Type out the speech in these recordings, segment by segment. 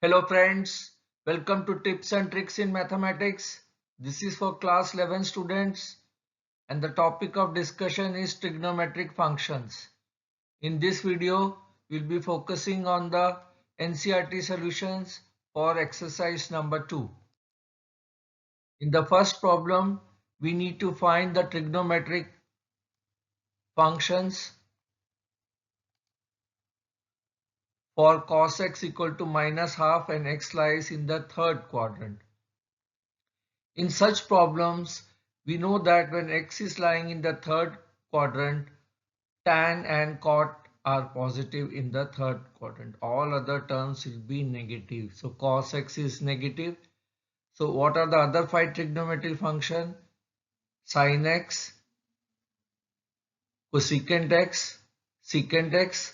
Hello friends, welcome to Tips and Tricks in Mathematics. This is for class 11 students and the topic of discussion is trigonometric functions. In this video, we'll be focusing on the NCERT solutions for exercise number 2. In the first problem, we need to find the trigonometric functions for cos x equal to minus half and x lies in the third quadrant. In such problems, we know that when x is lying in the third quadrant, tan and cot are positive in the third quadrant. All other terms will be negative. So cos x is negative. So what are the other five trigonometric functions? Sin x, cosecant x, secant x,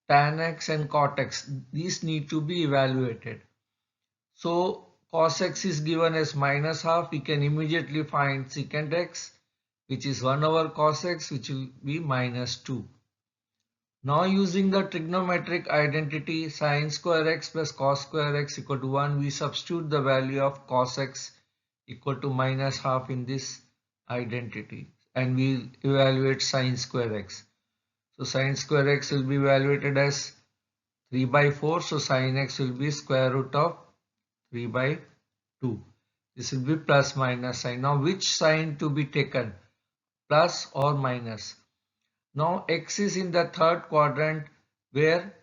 tan x and cot x. These need to be evaluated. So cos x is given as minus half. We can immediately find secant x, which is 1 over cos x, which will be minus 2. Now using the trigonometric identity sin square x plus cos square x equal to 1, we substitute the value of cos x equal to minus half in this identity and we evaluate sin square x. So sin square x will be evaluated as 3 by 4. So sin x will be square root of 3 by 2. This will be plus minus sign. Now which sign to be taken? Plus or minus? Now x is in the third quadrant where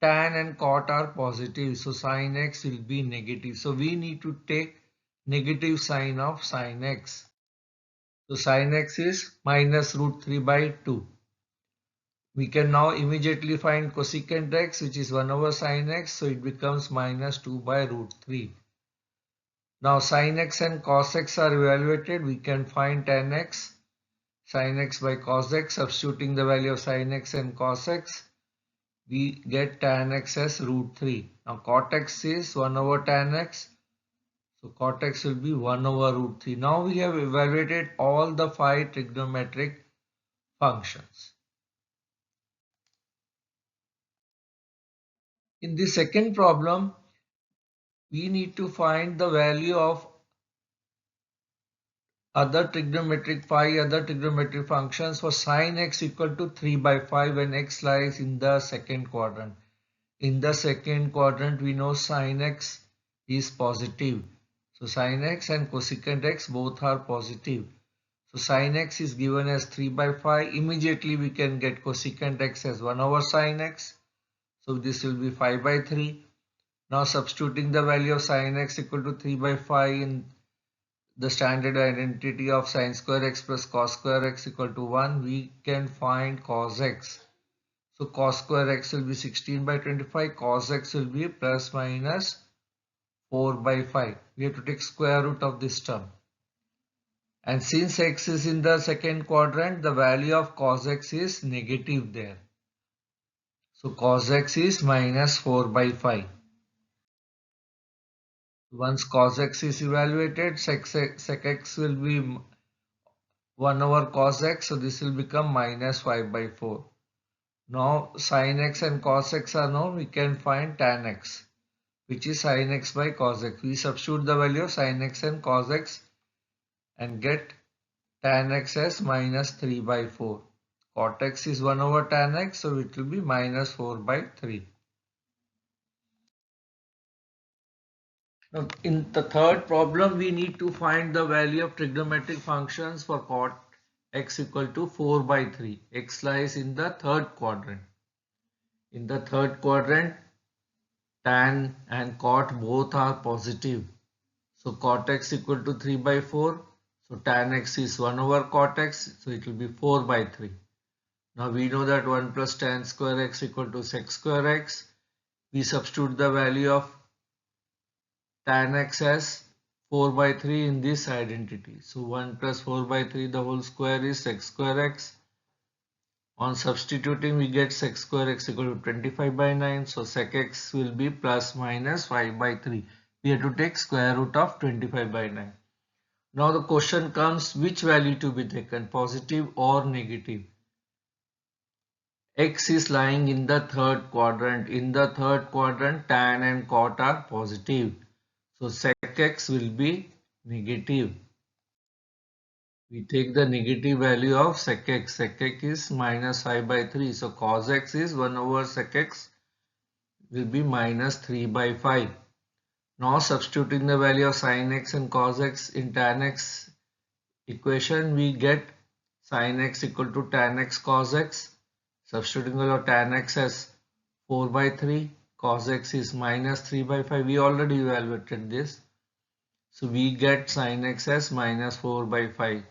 tan and cot are positive. So sin x will be negative. So we need to take negative sign of sin x. So sin x is minus root 3 by 2. We can now immediately find cosecant x, which is 1 over sin x. So it becomes minus 2 by root 3. Now sin x and cos x are evaluated. We can find tan x, sin x by cos x. Substituting the value of sin x and cos x, we get tan x as root 3. Now cot x is 1 over tan x. So cot x will be 1 over root 3. Now we have evaluated all the 5 trigonometric functions. In the second problem, we need to find the value of five other trigonometric functions for sin x equal to 3 by 5 when x lies in the second quadrant. In the second quadrant, we know sin x is positive. So sin x and cosecant x both are positive. So sin x is given as 3 by 5. Immediately we can get cosecant x as 1 over sin x. So this will be 5 by 3. Now substituting the value of sin x equal to 3 by 5 in the standard identity of sin square x plus cos square x equal to 1, we can find cos x. So cos square x will be 16 by 25, cos x will be plus minus 4 by 5. We have to take square root of this term. And since x is in the second quadrant, the value of cos x is negative there. So cos x is minus 4 by 5. Once cos x is evaluated, sec x will be 1 over cos x. So this will become minus 5 by 4. Now sin x and cos x are known. We can find tan x, which is sin x by cos x. We substitute the value of sin x and cos x and get tan x as minus 3 by 4. Cot x is 1 over tan x, so it will be minus 4 by 3. Now in the third problem, we need to find the value of trigonometric functions for cot x equal to 4 by 3. X lies in the third quadrant. In the third quadrant, tan and cot both are positive. So cot x equal to 3 by 4. So tan x is 1 over cot x. So it will be 4 by 3. Now we know that 1 plus tan square x equal to sec square x. We substitute the value of tan x as 4 by 3 in this identity. So 1 plus 4 by 3 the whole square is sec square x. On substituting, we get sec square x equal to 25 by 9. So sec x will be plus minus 5 by 3. We have to take square root of 25 by 9. Now the question comes, which value to be taken, positive or negative? X is lying in the third quadrant. In the third quadrant, tan and cot are positive. So sec x will be negative. We take the negative value of sec x. Sec x is minus 5 by 3. So cos x is 1 over sec x will be minus 3 by 5. Now substituting the value of sin x and cos x in tan x equation, we get sin x equal to tan x cos x. Substituting the value of tan x as 4 by 3, cos x is minus 3 by 5. We already evaluated this. So we get sin x as minus 4 by 5.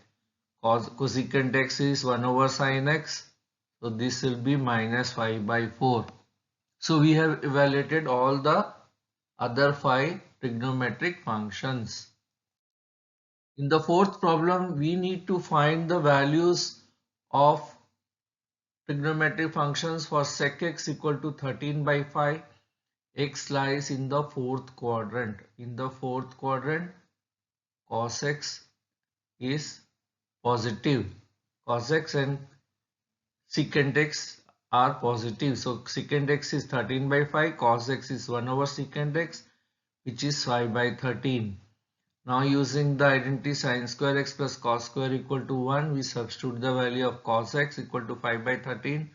Cosecant x is 1 over sin x. So this will be minus 5 by 4. So we have evaluated all the other 5 trigonometric functions. In the fourth problem, we need to find the values of trigonometric functions for sec x equal to 13 by 5. X lies in the fourth quadrant. In the fourth quadrant, cos x is positive. Cos x and secant x are positive. So secant x is 13 by 5. Cos x is 1 over secant x, which is 5 by 13. Now using the identity sin square x plus cos square equal to 1, we substitute the value of cos x equal to 5 by 13.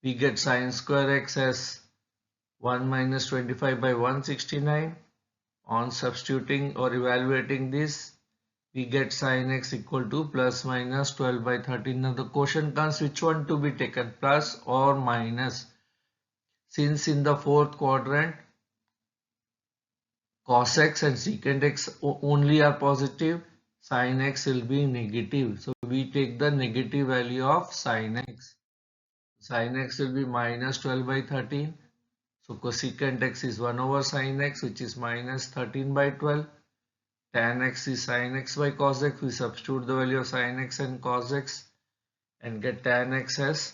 We get sin square x as 1 minus 25 by 169. On substituting or evaluating this, we get sin x equal to plus minus 12 by 13. Now the question comes, which one to be taken, plus or minus? Since in the fourth quadrant, cos x and secant x only are positive, sin x will be negative. So we take the negative value of sin x. Sin x will be minus 12 by 13. So cosecant x is 1 over sin x, which is minus 13 by 12. Tan x is sin x by cos x. We substitute the value of sin x and cos x and get tan x as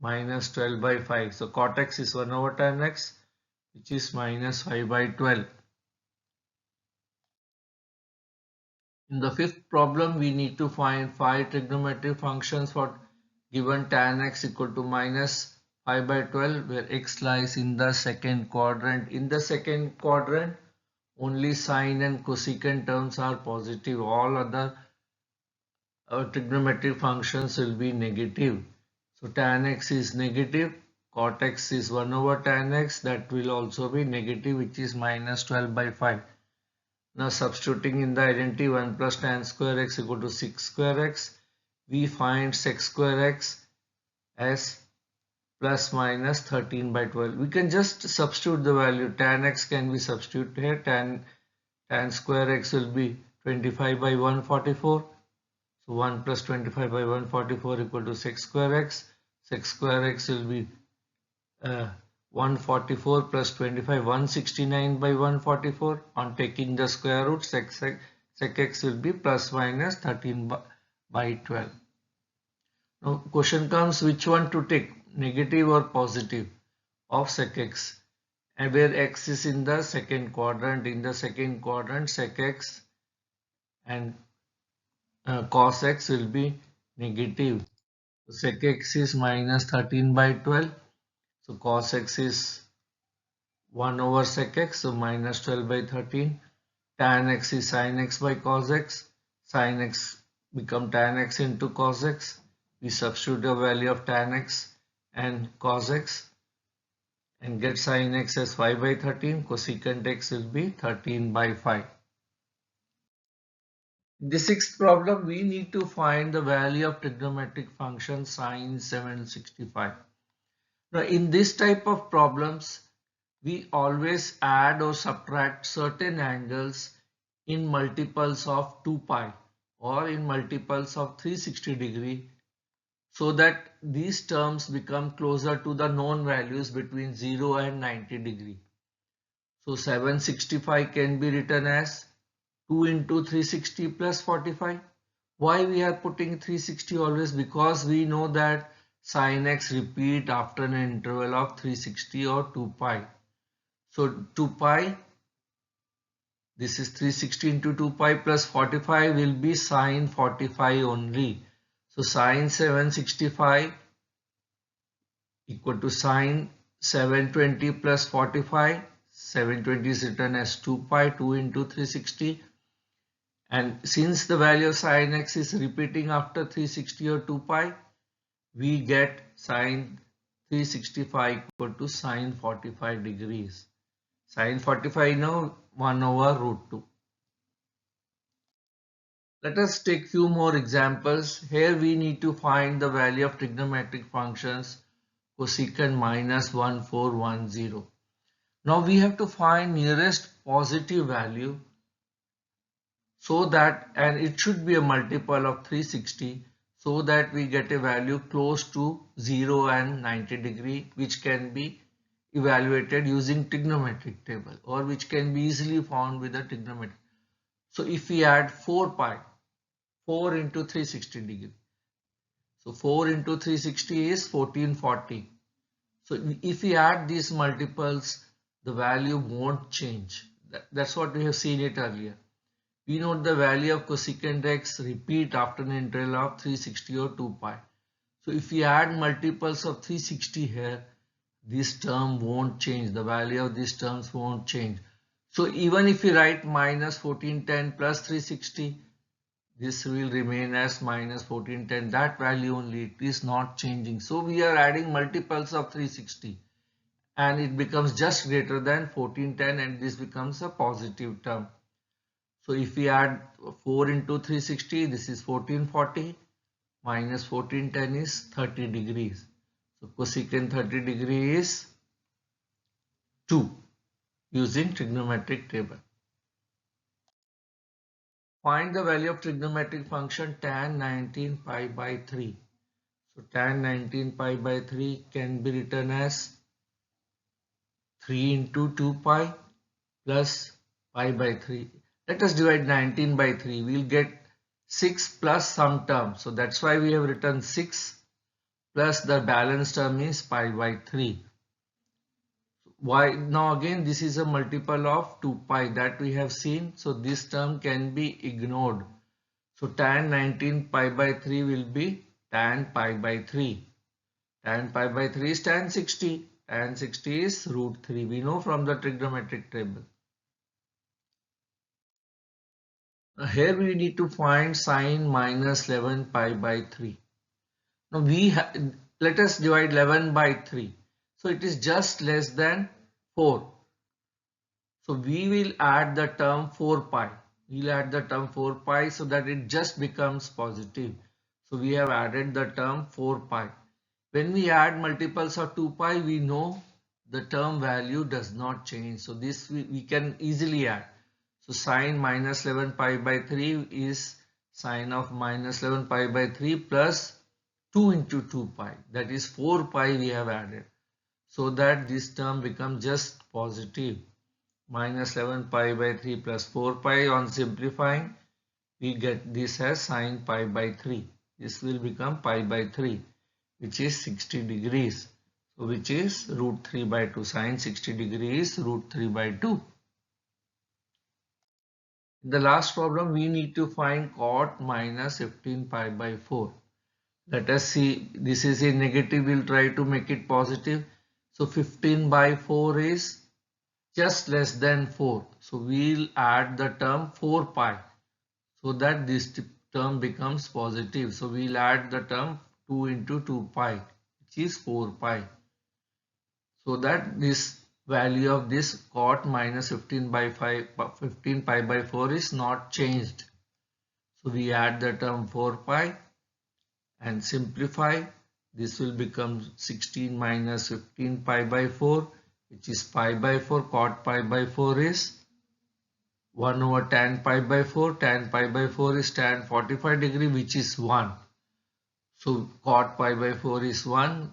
minus 12 by 5. So cot x is 1 over tan x, which is minus 5 by 12. In the fifth problem, we need to find 5 trigonometric functions for given tan x equal to minus 5 by 12, where x lies in the second quadrant. In the second quadrant, only sine and cosecant terms are positive. All other trigonometric functions will be negative. So tan x is negative. Cot x is 1 over tan x. That will also be negative, which is minus 12 by 5. Now substituting in the identity 1 plus tan square x equal to 6 square x, we find sec square x as plus minus 13 by 12. We can just substitute the value. Tan x can be substituted here. Tan square x will be 25 by 144. So 1 plus 25 by 144 equal to sec square x. Sec square x will be 144 plus 25, 169 by 144. On taking the square root, sec x will be plus minus 13 by 12. Now question comes, which one to take, negative or positive of sec x, and where x is in the second quadrant. In the second quadrant, sec x and cos x will be negative. So sec x is minus 13 by 12. So cos x is 1 over sec x, so minus 12 by 13. Tan x is sin x by cos x. Sin x become tan x into cos x. We substitute the value of tan x and cos x and get sin x as 5 by 13. Cosecant x will be 13 by 5. In the sixth problem, we need to find the value of trigonometric function sin 765. Now in this type of problems, we always add or subtract certain angles in multiples of 2 pi or in multiples of 360 degree, so that these terms become closer to the known values between 0 and 90 degree. So 765 can be written as 2 into 360 plus 45. Why we are putting 360 always? Because we know that sin x repeat after an interval of 360 or 2 pi. So 2 pi, this is 360 into 2 pi plus 45 will be sin 45 only. So sin 765 equal to sine 720 plus 45. 720 is written as 2 pi, 2 into 360. And since the value of sine x is repeating after 360 or 2 pi, we get sine 365 equal to sine 45 degrees. Sine 45 now 1 over root 2. Let us take few more examples. Here we need to find the value of trigonometric functions cosecant minus 1410. Now we have to find nearest positive value so that, and it should be a multiple of 360, so that we get a value close to 0 and 90 degree, which can be evaluated using trigonometric table, or which can be easily found with the trigonometric. So if we add 4 pi, 4 into 360 degree. So 4 into 360 is 1440. So if we add these multiples, the value won't change. That's what we have seen it earlier. We know the value of cosecant x repeat after an interval of 360 or 2 pi. So if we add multiples of 360 here, this term won't change. The value of these terms won't change. So even if we write minus 1410 plus 360, this will remain as minus 1410. That value only, it is not changing. So we are adding multiples of 360 and it becomes just greater than 1410, and this becomes a positive term. So if we add 4 into 360, this is 1440 minus 1410 is 30 degrees. So cosecant 30 degree is 2 using trigonometric table. Find the value of trigonometric function tan 19 pi by 3. So tan 19 pi by 3 can be written as 3 into 2 pi plus pi by 3. Let us divide 19 by 3. We will get 6 plus some term. So that's why we have written 6 plus the balance term is pi by 3. Why? Now again this is a multiple of 2 pi that we have seen. So this term can be ignored. So tan 19 pi by 3 will be tan pi by 3. Tan pi by 3 is tan 60. Tan 60 is root 3. We know from the trigonometric table. Here we need to find sine minus 11 pi by 3. Now let us divide 11 by 3. So it is just less than 4. So we will add the term 4 pi. We will add the term 4 pi so that it just becomes positive. So we have added the term 4 pi. When we add multiples of 2 pi, we know the term value does not change. So this we can easily add. So sine minus 11 pi by 3 is sine of minus 11 pi by 3 plus 2 into 2 pi. That is 4 pi we have added. So that this term becomes just positive. Minus 11 pi by 3 plus 4 pi. On simplifying, we get this as sine pi by 3. This will become pi by 3, which is 60 degrees. So which is root 3 by 2. Sine 60 degrees root 3 by 2. In the last problem, we need to find cot minus 15 pi by 4. Let us see, this is a negative, we'll try to make it positive. So 15 by 4 is just less than 4. So we'll add the term 4 pi so that this term becomes positive. So we'll add the term 2 into 2 pi, which is 4 pi. So that this value of this cot minus 15 pi by 4 is not changed. So we add the term 4 pi and simplify. This will become 16 minus 15 pi by 4, which is pi by 4. Cot pi by 4 is 1 over tan pi by 4. Tan pi by 4 is tan 45 degree, which is 1. So cot pi by 4 is 1.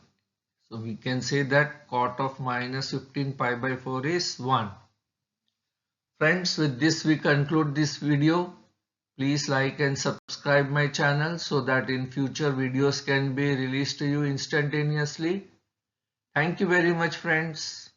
So we can say that cot of minus 15 pi by 4 is 1. Friends, with this we conclude this video. Please like and subscribe my channel so that in future videos can be released to you instantaneously. Thank you very much, friends.